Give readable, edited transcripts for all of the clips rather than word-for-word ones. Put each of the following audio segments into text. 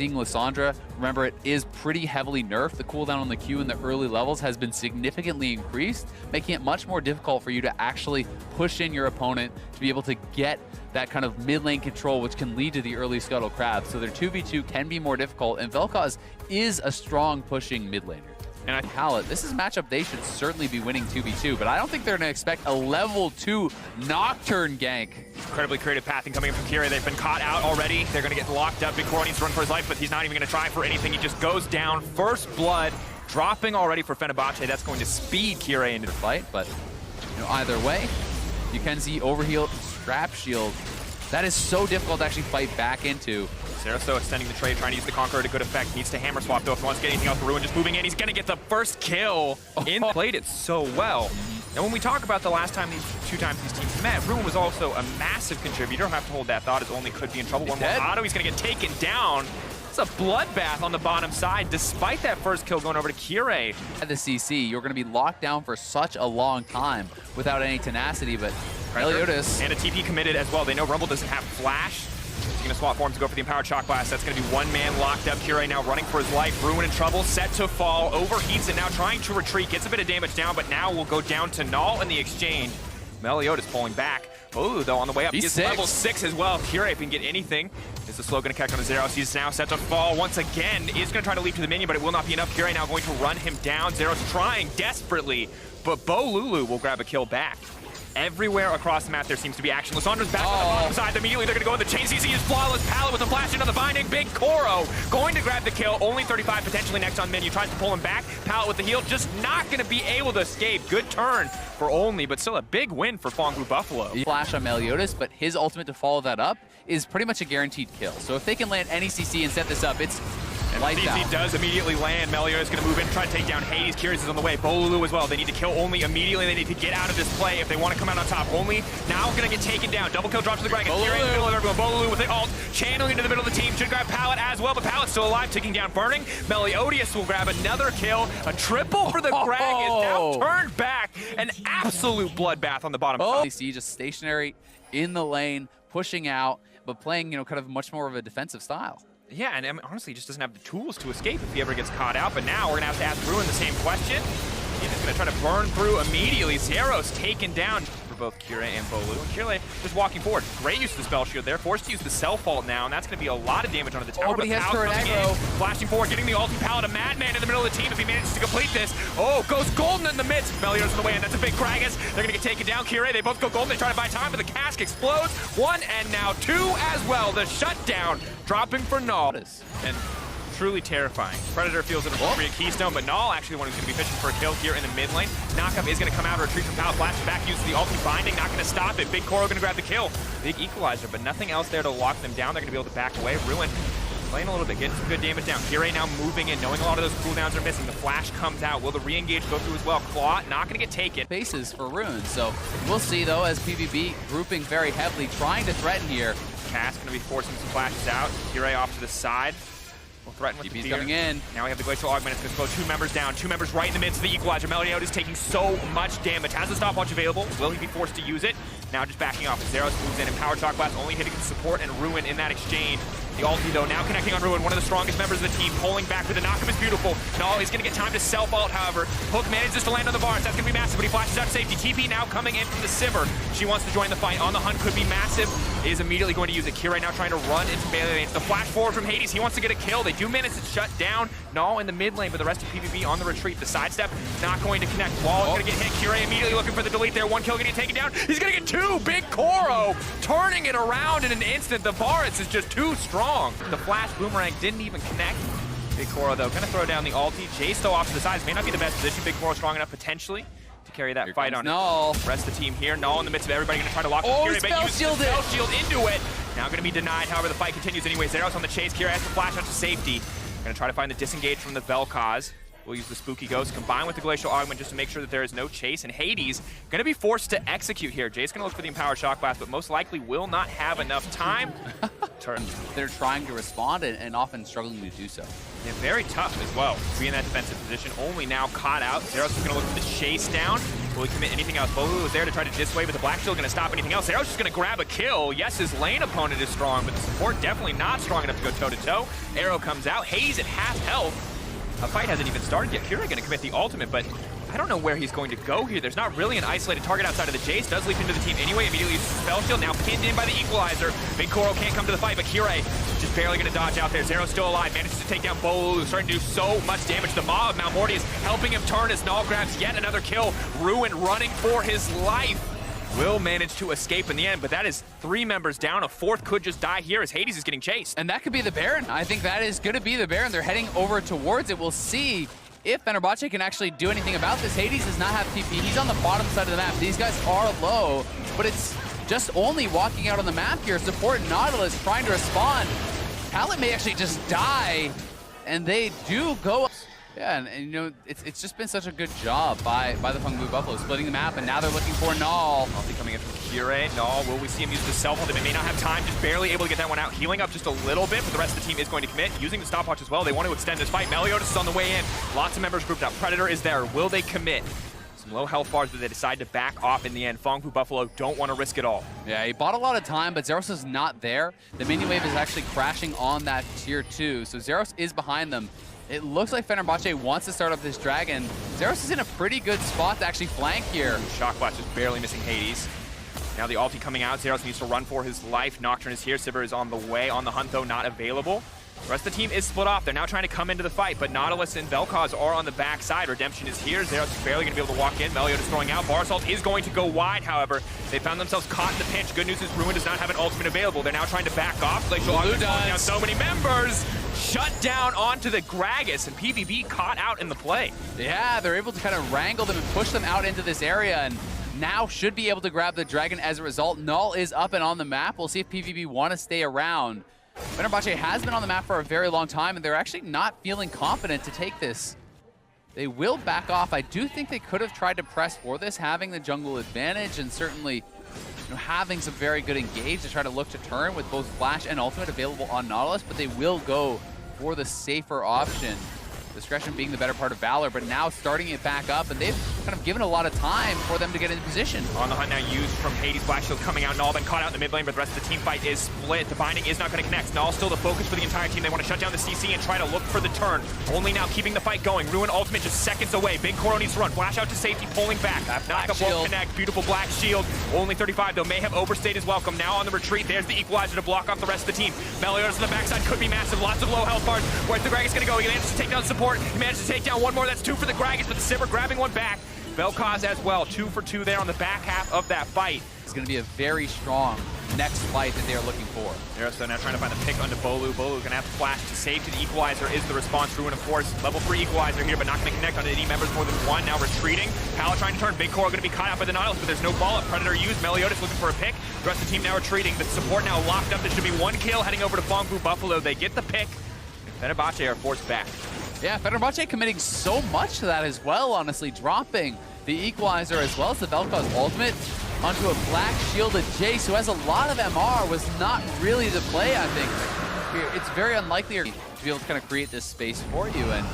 Seeing Lissandra, remember it is pretty heavily nerfed. The cooldown on the Q in the early levels has been significantly increased, making it much more difficult for you to actually push in your opponent to be able to get that kind of mid lane control, which can lead to the early scuttle crab. So their 2v2 can be more difficult, and Vel'Koz is a strong pushing mid laner. And Palette, this is a matchup they should certainly be winning 2v2, but I don't think they're going to expect a level 2 Nocturne gank. Incredibly creative pathing coming in from Kira. They've been caught out already. They're going to get locked up. Big Koro needs to run for his life, but he's not even going to try for anything. He just goes down. First blood dropping already for Fenerbahce. That's going to speed Kira into the fight, but either way, you can see overheal, scrap shield. That is so difficult to actually fight back into. Zerasto extending the trade, trying to use the Conqueror to good effect. Needs to hammer swap though if he wants to get anything else. Ruin just moving in. He's going to get the first kill. Played it so well. And when we talk about the last time these two times these teams met, Ruin was also a massive contributor. You don't have to hold that thought as only could be in trouble. One more auto, he's going to get taken down. It's a bloodbath on the bottom side, despite that first kill going over to Kira. At the CC, you're going to be locked down for such a long time without any tenacity, but Meliodas. And a TP committed as well. They know Rumble doesn't have flash. He's going to swap forms to go for the Empowered Shock Blast. That's going to be one man locked up. Kira now running for his life. Ruin in trouble, set to fall. Overheats it now, trying to retreat. Gets a bit of damage down, but now will go down to Null in the exchange. Meliodas pulling back. Oh, though, on the way up, he's level 6 as well. Kira, if he can get anything, is the slow going to catch on the Zeros. He's now set to fall once again. Is going to try to leap to the minion, but it will not be enough. Kira now going to run him down. Zeros trying desperately, but Bolulu will grab a kill back. Everywhere across the map there seems to be action. Lissandra's back on the bottom side. Immediately they're going to go in the chain. CC is flawless. Palette with a flash into the binding. Big Koro going to grab the kill. Only 35 potentially next on mid. You tries to pull him back. Palette with the heal. Just not going to be able to escape. Good turn for Only, but still a big win for Fongru Buffalo. Flash on Meliodas, but his ultimate to follow that up is pretty much a guaranteed kill. So if they can land any CC and set this up, it's lights out. CC does immediately land. Meliodas going to move in, try to take down Hades. Curious is on the way. Bolulu as well. They need to kill Only immediately. They need to get out of this play if they want to come out on top. Only now going to get taken down. Double kill, drop to the ground. Kira in the middle of everyone. Bolulu with the ult, channeling into the middle of the team. Should grab Palette as well, but Palette's still alive, taking down Burning. Meliodas will grab another kill. A triple for the Greg is now turned back. An absolute bloodbath on the bottom side. You see just stationary in the lane, pushing out, but playing, kind of much more of a defensive style. Yeah, and honestly, he just doesn't have the tools to escape if he ever gets caught out. But now we're going to have to ask Ruin the same question. He's just going to try to burn through immediately. Zeros taken down for both Kira and Bolu. And Kira just walking forward. Great use of the spell shield there. Forced to use the self-ult now, and that's going to be a lot of damage onto the tower. But he has turret aggro. Flashing forward, getting the ulti Palette, a madman in the middle of the team if he manages to complete this. Oh, goes golden in the midst. Meliodas in the way, and that's a big Kragus. They're going to get taken down. Kira, they both go golden. They try to buy time, but the cask explodes. 1 and now 2 as well. The shutdown dropping for Null. And truly terrifying. Predator feels it a keystone, but Null actually one who's going to be fishing for a kill here in the mid lane. Knockup is going to come out, retreat from Palette, flash back, uses the ulti binding, not going to stop it. Big Koro going to grab the kill. Big equalizer, but nothing else there to lock them down. They're going to be able to back away. Ruin playing a little bit, getting some good damage down. Kira now moving in, knowing a lot of those cooldowns are missing. The flash comes out. Will the re-engage go through as well? Claw not going to get taken. Faces for Ruin, so we'll see though as PVB grouping very heavily, trying to threaten here. Cass going to be forcing some flashes out. Kira off to the side. Will threaten with the coming in. Now we have the Glacial Augment. It's going to slow 2 members down. 2 members right in the midst of the equalizer. Meliodas is taking so much damage. Has the stopwatch available. Will he be forced to use it? Now just backing off. Zeros moves in, and Power Shock Blast only hitting support and Ruin in that exchange. The ulti though now connecting on Ruin, one of the strongest members of the team, pulling back with the knockup is beautiful. No, he's going to get time to self-ult, however. Hook manages to land on the bars. That's going to be massive, but he flashes out to safety. TP now coming in from the Sivir. She wants to join the fight. On the hunt could be massive. Is immediately going to use it. Kira now trying to run into melee lanes. The flash forward from Hades. He wants to get a kill. They do manage to shut down Null in the mid lane, but the rest of PVB on the retreat. The sidestep not going to connect. Wall is going to get hit. Kira immediately looking for the delete there. 1 kill getting taken down. He's going to get 2. Big Koro turning it around in an instant. The Varus is just too strong. The flash boomerang didn't even connect. Big Koro though going to throw down the ulti. JAYCE though off to the sides. May not be the best position. Big Koro strong enough potentially to carry that fight on. Null. Rest of the team here. Null in the midst of everybody going to try to lock Kira, but use the spell shield into it. Now going to be denied. However, the fight continues anyway. Zeros on the chase. Kira has to flash out to safety. Going to try to find the disengage from the Vel'Koz. We'll use the Spooky Ghost combined with the Glacial Augment just to make sure that there is no chase. And Hades going to be forced to execute here. Jay's going to look for the Empowered Shock Blast, but most likely will not have enough time. They're trying to respond and often struggling to do so. Yeah, very tough as well to be in that defensive position. Only now caught out. Zeros is going to look for the chase down. Will he commit anything else? Bolu was there to try to dissuade, but the Black Shield going to stop anything else. Zero's just going to grab a kill. Yes, his lane opponent is strong, but the support definitely not strong enough to go toe-to-toe. Arrow comes out. Hades at half health. A fight hasn't even started yet. Kira going to commit the ultimate, but I don't know where he's going to go here. There's not really an isolated target outside of the Jace. Does leap into the team anyway. Immediately uses Spell Shield. Now pinned in by the Equalizer. Big Koro can't come to the fight, but Kira just barely going to dodge out there. Zero's still alive. Manages to take down Bolu, starting to do so much damage. The Maw of Malmorty is helping him turn as Null grabs yet another kill. Ruin running for his life. Will manage to escape in the end, but that is 3 members down. A 4th could just die here as Hades is getting chased. And that could be the Baron. I think that is going to be the Baron. They're heading over towards it. We'll see if Fenerbahce can actually do anything about this. Hades does not have TP. He's on the bottom side of the map. These guys are low, but it's just only walking out on the map here. Support Nautilus trying to respond. Pallet may actually just die, and they do go. Yeah, and you know, it's just been such a good job by the Fungblu Buffalo, splitting the map, and now they're looking for Null. Ulti coming in from Kira. Null, will we see him use the self-ult? They may not have time, just barely able to get that one out. Healing up just a little bit, but the rest of the team is going to commit. Using the stopwatch as well, they want to extend this fight. Meliodas is on the way in. Lots of members grouped up. Predator is there. Will they commit? Some low health bars, but they decide to back off in the end. Fungblu Buffalo don't want to risk it all. Yeah, he bought a lot of time, but Zeros is not there. The mini wave is actually crashing on that tier 2, so Zeros is behind them. It looks like Fenerbahce wants to start up this dragon. Zeros is in a pretty good spot to actually flank here. Shock Blast is barely missing Hades. Now the ulti coming out. Zeros needs to run for his life. Nocturne is here. Sivir is on the way. On the hunt, though, not available. The rest of the team is split off. They're now trying to come into the fight, but Nautilus and Vel'Koz are on the backside. Redemption is here. Zeros is barely going to be able to walk in. Meliodas throwing out. Bar Assault is going to go wide, however. They found themselves caught in the pinch. Good news is Ruin does not have an ultimate available. They're now trying to back off. Glacial Augment calling out so many members. Shut down onto the Gragas, and PVB caught out in the play. Yeah, they're able to kind of wrangle them and push them out into this area, and now should be able to grab the dragon as a result. Null is up and on the map. We'll see if PVB want to stay around. Fenerbahce has been on the map for a very long time, and they're actually not feeling confident to take this. They will back off. I do think they could have tried to press for this, having the jungle advantage, and certainly having some very good engage to try to look to turn with both Flash and Ultimate available on Nautilus, but they will go for the safer option. Discretion being the better part of Valor, but now starting it back up, and they've kind of given a lot of time for them to get into position. On the hunt now used from Hades. Black Shield coming out. Null been caught out in the mid lane, but the rest of the team fight is split. The binding is not going to connect. Null still the focus for the entire team. They want to shut down the CC and try to look for the turn. Only now keeping the fight going. Ruin ultimate just seconds away. Big Koro needs to run. Flash out to safety, pulling back. Knock-up won't connect. Beautiful Black Shield. Only 35 though. May have overstayed his welcome. Now on the retreat. There's the Equalizer to block off the rest of the team. Meliodas on the backside could be massive. Lots of low health bars. Where's the Gragas going to go? He manages to take down support. He manages to take down one more. That's 2 for the Gragas, but the Sivir grabbing one back. Vel'Koz as well. 2 for 2 there on the back half of that fight. It's going to be a very strong next fight that they are looking for. Zeros now trying to find the pick onto Bolu. Bolu going to have to flash to save to the Equalizer is the response. Ruin, of course, level 3 Equalizer here, but not going to connect on any members more than one. Now retreating. Pala trying to turn. Big Koro going to be caught out by the Nautilus, but there's no follow-up. Predator used. Meliodas looking for a pick. The rest of the team now retreating. The support now locked up. There should be 1 kill heading over to Fungblu Buffalo. They get the pick. Fenerbahce are forced back. Yeah, Fenerbahce committing so much to that as well, honestly, dropping the Equalizer as well as the Vel'Koz ultimate onto a black shielded Jace, who has a lot of MR, was not really the play, I think. It's very unlikely to be able to kind of create this space for you, and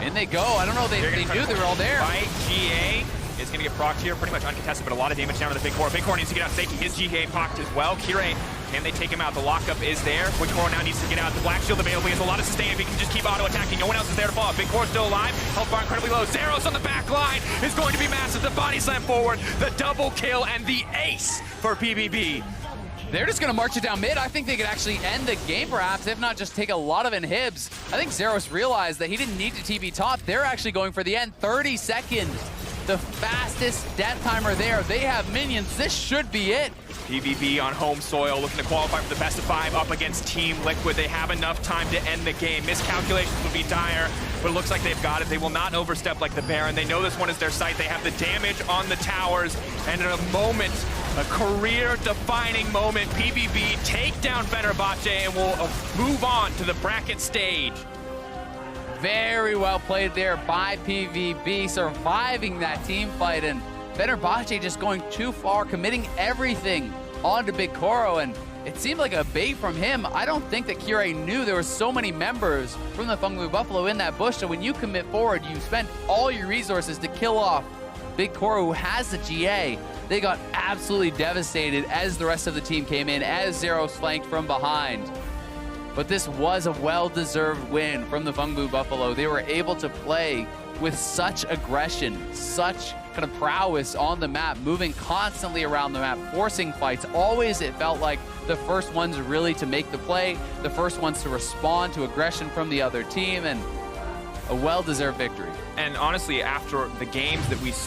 in they go. I don't know, they knew they were all there. Right, GA is going to get procced here, pretty much uncontested, but a lot of damage down to the Big Koro. Big Koro needs to get out safety. His GA pocked as well. Kira, can they take him out? The lockup is there. Big Koro now needs to get out. The Black Shield available. He has a lot of sustain if he can just keep auto-attacking. No one else is there to follow. Big Koro still alive. Health bar incredibly low. Zeros on the back line is going to be massive. The body slam forward, the double kill, and the ace for PVB. They're just going to march it down mid. I think they could actually end the game, perhaps, if not just take a lot of inhibs. I think Zeros realized that he didn't need to TP top. They're actually going for the end. 30 seconds. The fastest death timer there. They have minions. This should be it. PVB on home soil, looking to qualify for the best of 5 up against Team Liquid. They have enough time to end the game. Miscalculations would be dire, but it looks like they've got it. They will not overstep like the Baron. They know this one is their site. They have the damage on the towers, and in a moment, a career-defining moment, PVB take down Fenerbahce and will move on to the bracket stage. Very well played there by PVB, surviving that team fight, and Fenerbahce just going too far, committing everything onto Big Koro, and it seemed like a bait from him. I don't think that Kira knew there were so many members from the Fungblu Buffalo in that bush, so when you commit forward, you spend all your resources to kill off Big Core, who has the GA, they got absolutely devastated as the rest of the team came in, as Zeros flanked from behind. But this was a well-deserved win from the Vongbu Buffalo. They were able to play with such aggression, such kind of prowess on the map, moving constantly around the map, forcing fights. Always it felt like the first ones really to make the play, the first ones to respond to aggression from the other team, and a well-deserved victory. And honestly, after the games that we saw,